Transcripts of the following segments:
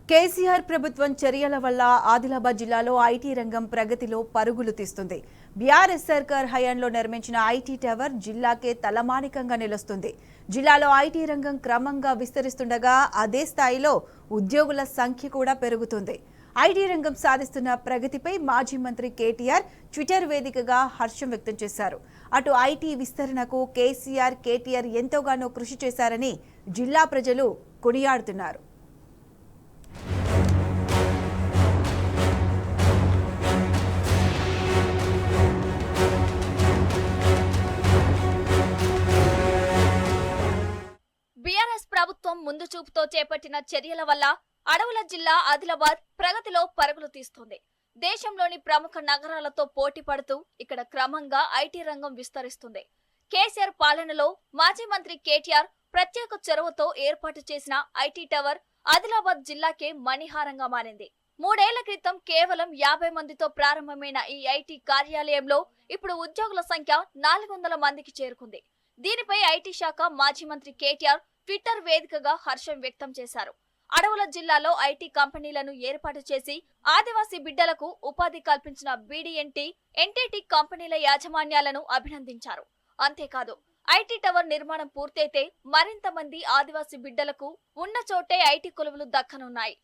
కేసీఆర్ ప్రభుత్వం చర్యల వల్ల ఆదిలాబాద్ జిల్లాలో ఐటీ రంగం ప్రగతిలో పరుగులు తీస్తుంది. బీఆర్ఎస్ సర్కార్ హయాంలో నిర్మించిన ఐటీ టవర్ జిల్లాకే తలమానికంగా నిలుస్తుంది. జిల్లాలో ఐటీ రంగం క్రమంగా విస్తరిస్తుండగా అదే స్థాయిలో ఉద్యోగుల సంఖ్య కూడా పెరుగుతుంది. ఐటీ రంగం సాధిస్తున్న ప్రగతిపై మాజీ మంత్రి కేటీఆర్ ట్విట్టర్ వేదికగా హర్షం వ్యక్తం చేశారు. అటు ఐటీ విస్తరణకు కేటీఆర్ ఎంతోగానో కృషి చేశారని జిల్లా ప్రజలు కొనియాడుతున్నారు. బీఆర్ఎస్ ప్రభుత్వం ముందు చూపుతో చేపట్టిన చర్యల వల్ల అడవుల జిల్లా ఆదిలాబాద్ ప్రగతిలో పరుగులు తీస్తోంది. దేశంలోని ప్రముఖ నగరాలతో పోటీ పడుతూ ఇక్కడ క్రమంగా ఐటీ రంగం విస్తరిస్తుంది. కేసీఆర్ పాలనలో మాజీ మంత్రి కేటీఆర్ ప్రత్యేక చొరవతో ఏర్పాటు చేసిన ఐటీ టవర్ ఆదిలాబాద్ జిల్లాకే మణిహారంగా మారింది. 3 ఏళ్ల క్రితం కేవలం 50 మందితో ప్రారంభమైన ఈ ఐటీ కార్యాలయంలో ఇప్పుడు ఉద్యోగుల సంఖ్య 400 మందికి చేరుకుంది. దీనిపై ఐటీ శాఖ మాజీ మంత్రి కేటీఆర్ ట్విట్టర్ వేదికగా హర్షం వ్యక్తం చేశారు. అడవుల జిల్లాలో ఐటీ కంపెనీలను ఏర్పాటు చేసి ఆదివాసీ బిడ్డలకు ఉపాధి కల్పించిన బీడీఎన్టీ, ఎన్టీటీ కంపెనీల యాజమాన్యాలను అభినందించారు. అంతేకాదు ఐటీ టవర్ నిర్మాణం పూర్తయితే మరింత మంది ఆదివాసీ బిడ్డలకు ఉన్న చోటే ఐటీ కొలువులు దక్కనున్నాయి.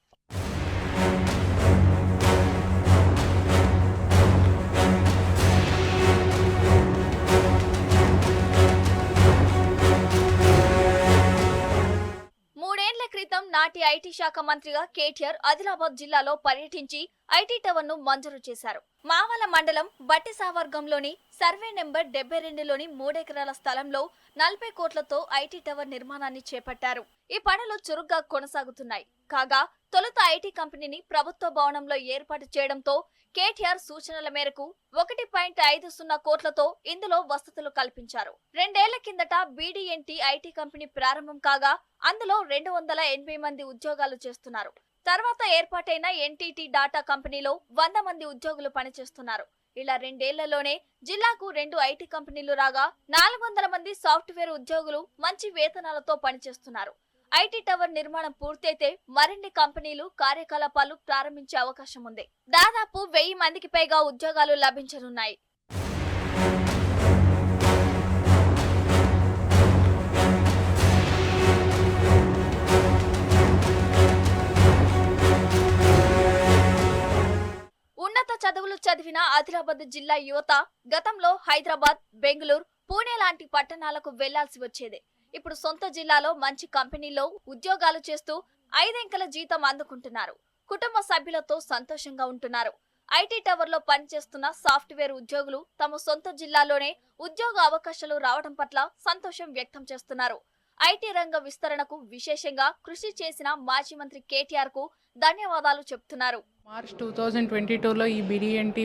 క్రితం నాటి ఐటీ శాఖ మంత్రిగా కేటీఆర్ ఆదిలాబాద్ జిల్లాలో పర్యటించి ఐటీ టవర్ ను మంజూరు చేశారు. మావల మండలం బట్టిసావర్గంలోని సర్వే నెంబర్ 72లోని 3 ఎకరాల స్థలంలో 40 కోట్లతో ఐటీ టవర్ నిర్మాణాన్ని చేపట్టారు. ఈ పనులు చురుగ్గా కొనసాగుతున్నాయి. కాగా తొలుత ఐటీ కంపెనీని ప్రభుత్వ భవనంలో ఏర్పాటు చేయడంతో కేటీఆర్ సూచనల మేరకు 1.50 కోట్లతో ఇందులో వసతులు కల్పించారు. 2 ఏళ్ల కిందట బీడీఎన్టీ ఐటీ కంపెనీ ప్రారంభం కాగా అందులో 280 మంది ఉద్యోగాలు చేస్తున్నారు. తర్వాత ఏర్పాటైన ఎన్టీటీ డాటా కంపెనీలో 100 మంది ఉద్యోగులు పనిచేస్తున్నారు. ఇలా 2 ఏళ్లలోనే జిల్లాకు 2 ఐటీ కంపెనీలు రాగా 400 మంది సాఫ్ట్వేర్ ఉద్యోగులు మంచి వేతనాలతో పనిచేస్తున్నారు. ఐటీ టవర్ నిర్మాణం పూర్తయితే మరిన్ని కంపెనీలు కార్యకలాపాలు ప్రారంభించే అవకాశం ఉంది. దాదాపు 1000 మందికి పైగా ఉద్యోగాలు లభించనున్నాయి. ఉన్నత చదువులు చదివిన ఆదిలాబాద్ జిల్లా యువత గతంలో హైదరాబాద్, బెంగళూరు, పూణే లాంటి పట్టణాలకు వెళ్లాల్సి వచ్చేది. ఇప్పుడు సొంత జిల్లాలో మంచి కంపెనీల్లో ఉద్యోగాలు చేస్తూ 5 అంకెల జీతం అందుకుంటున్నారు. కుటుంబ సభ్యులతో సంతోషంగా ఉంటున్నారు. ఐటీ టవర్ లో పనిచేస్తున్న సాఫ్ట్వేర్ ఉద్యోగులు తమ సొంత జిల్లాలోనే ఉద్యోగ అవకాశాలు రావడం పట్ల సంతోషం వ్యక్తం చేస్తున్నారు. ఐటీ రంగ విస్తరణకు విశేషంగా కృషి చేసిన మాజీ మంత్రి కేటీఆర్ కు ధన్యవాదాలు చెప్తున్నారు. మార్చ్ 2022లో ఈ బీడీఎన్టీ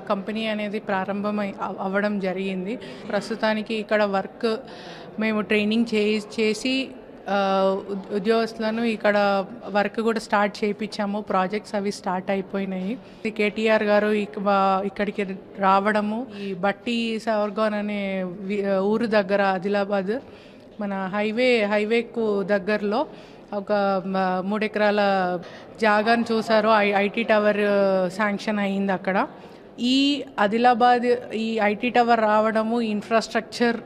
కంపెనీ అనేది ప్రారంభం అవ్వడం జరిగింది. ప్రస్తుతానికి ఇక్కడ వర్క్ మేము ట్రైనింగ్ చేసి ఉద్యోగస్తులను ఇక్కడ వర్క్ కూడా స్టార్ట్ చేయించాము. ప్రాజెక్ట్స్ అవి స్టార్ట్ అయిపోయినాయి. కేటీఆర్ గారు ఇక్కడికి రావడము, ఈ బట్టి సావర్గాన్ అనే ఊరు దగ్గర ఆదిలాబాద్ మన హైవేకు దగ్గరలో ఒక 3 ఎకరాల జాగాను చూసారు. ఐటీ టవర్ శాంక్షన్ అయింది అక్కడ. ఈ ఆదిలాబాద్ ఈ ఐటీ టవర్ రావడము ఇన్ఫ్రాస్ట్రక్చర్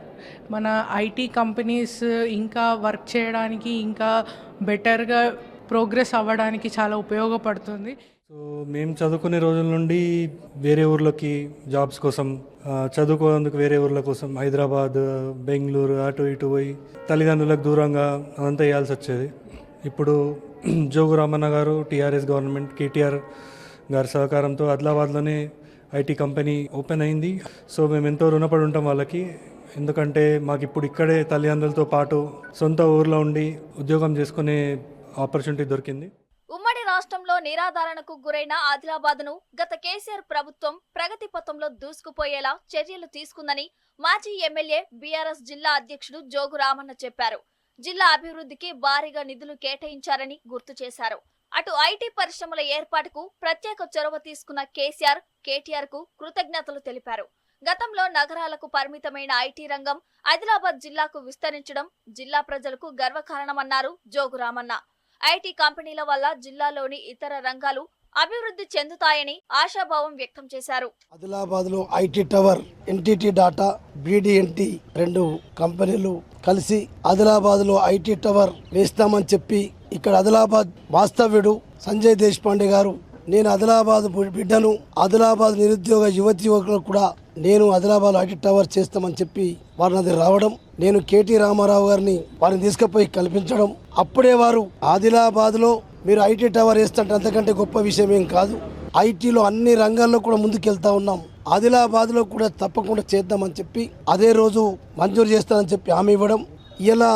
మన ఐటీ కంపెనీస్ ఇంకా వర్క్ చేయడానికి, ఇంకా బెటర్గా ప్రోగ్రెస్ అవ్వడానికి చాలా ఉపయోగపడుతుంది. సో మేము చదువుకునే రోజుల నుండి వేరే ఊర్లోకి జాబ్స్ కోసం చదువుకోవడానికి వేరే ఊర్ల కోసం హైదరాబాద్, బెంగళూరు అటు ఇటు పోయి తల్లిదండ్రులకు దూరంగా అదంతా వేయాల్సి వచ్చేది. ఇప్పుడు జోగు రామన్న గారు, టీఆర్ఎస్ గవర్నమెంట్, కేటీఆర్ గారి సహకారంతో ఆదిలాబాద్లోనే ఐటీ కంపెనీ ఓపెన్ అయింది. సో మేము ఎంతో రుణపడి ఉంటాం వాళ్ళకి. ఎందుకంటే మాకు ఇప్పుడు ఇక్కడే తల్లిదండ్రులతో పాటు సొంత ఊర్లో ఉండి ఉద్యోగం చేసుకునే ఆపర్చునిటీ దొరికింది. ఉమ్మడి రాష్ట్రంలో నిరాధారణకు గురైన ఆదిలాబాద్ ను గత కేసీఆర్ ప్రభుత్వం ప్రగతి పథంలో దూసుకుపోయేలా చర్యలు తీసుకుందని మాజీ ఎమ్మెల్యే బీఆర్ఎస్ జిల్లా అధ్యక్షుడు జోగు రామన్న చెప్పారు. జిల్లా అభివృద్ధికి భారీగా నిధులు కేటాయించారని గుర్తు చేశారు. అటు ఐటీ పరిశ్రమల ఏర్పాటుకు ప్రత్యేక చొరవ తీసుకున్న కేటీఆర్ కు కృతజ్ఞతలు తెలిపారు. గతంలో నగరాలకు పరిమితమైన ఐటీ రంగం ఆదిలాబాద్ జిల్లాకు విస్తరించడం జిల్లా ప్రజలకు గర్వకారణమన్నారు జోగు రామన్న. ఐటీ కంపెనీల వల్ల జిల్లాలోని ఇతర రంగాలు అభివృద్ధి చెందుతాయని ఆశాభావం వ్యక్తం చేశారు. ఆదిలాబాద్ లో IT tower, NTT data, BDNT 2 కంపెనీలు కలిసి ఆదిలాబాద్ లో ఐటీ టవర్ వేస్తామని చెప్పి ఇక్కడ ఆదిలాబాద్ వాస్తవ్యుడు సంజయ్ దేశపాండే గారు, నేను ఆదిలాబాద్ బిడ్డను, ఆదిలాబాద్ నిరుద్యోగ యువతి యువకులకు కూడా నేను ఆదిలాబాద్ ఐటీ టవర్ చేస్తామని చెప్పి వారి నది రావడం, నేను KT రామారావు గారిని వారిని తీసుకుపోయి కల్పించడం, అప్పుడే వారు ఆదిలాబాద్ లో మీరు ఐటీ టవర్ వేస్తుంటే అంతకంటే గొప్ప విషయం ఏం కాదు, ఐటీలో అన్ని రంగాల్లో కూడా ముందుకెళ్తా ఉన్నాం, ఆదిలాబాద్ లో కూడా తప్పకుండా చేద్దామని చెప్పి అదే రోజు మంజూరు చేస్తానని చెప్పి హామీ ఇవ్వడం. ఇలా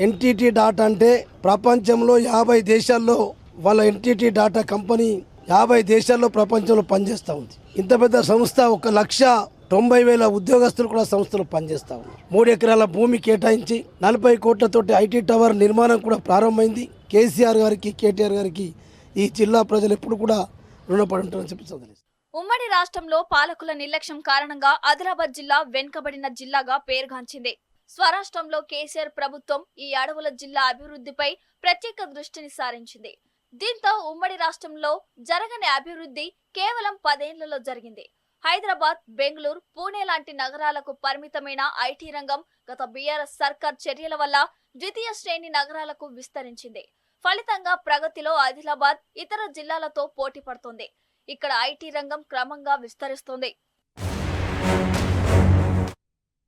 ఎన్టీటీ డాటా అంటే ప్రపంచంలో 50 దేశాల్లో వాళ్ళ ఎన్టీటీ డాటా కంపెనీ 50 దేశాల్లో ప్రపంచంలో పనిచేస్తూ ఉంది. ఇంత పెద్ద సంస్థ 1,90,000 ఉద్యోగస్తులు కూడా సంస్థలో పనిచేస్తూ ఉన్నారు. 3 ఎకరాల భూమి కేటాయించి 40 కోట్లతోటి ఐటీ టవర్ నిర్మాణం కూడా ప్రారంభమైంది. కేసీఆర్ గారికి, కేటీఆర్ గారికి ఈ జిల్లా ప్రజలు ఎప్పుడు కూడా రుణపడి ఉంటారని చెప్పి చదివేస్తారు. ఉమ్మడి రాష్ట్రంలో పాలకుల నిర్లక్ష్యం కారణంగా ఆదిలాబాద్ జిల్లా వెనుకబడిన జిల్లాగా పేరుగాంచింది. స్వరాష్ట్రంలో కేసీఆర్ ప్రభుత్వం ఈ అడవుల జిల్లా అభివృద్ధిపై ప్రత్యేక దృష్టిని సారించింది. దీంతో ఉమ్మడి రాష్ట్రంలో జరగని అభివృద్ధి కేవలం 10 ఏళ్లలో జరిగింది. హైదరాబాద్, బెంగళూరు, పూణే లాంటి నగరాలకు పరిమితమైన ఐటీ రంగం గత బీఆర్ఎస్ సర్కార్ చర్యల వల్ల ద్వితీయ శ్రేణి నగరాలకు విస్తరించింది. ఫలితంగా ప్రగతిలో ఆదిలాబాద్ ఇతర జిల్లాలతో పోటీ పడుతోంది. ఇక్కడ ఐటీ రంగం క్రమంగా విస్తరిస్తోంది.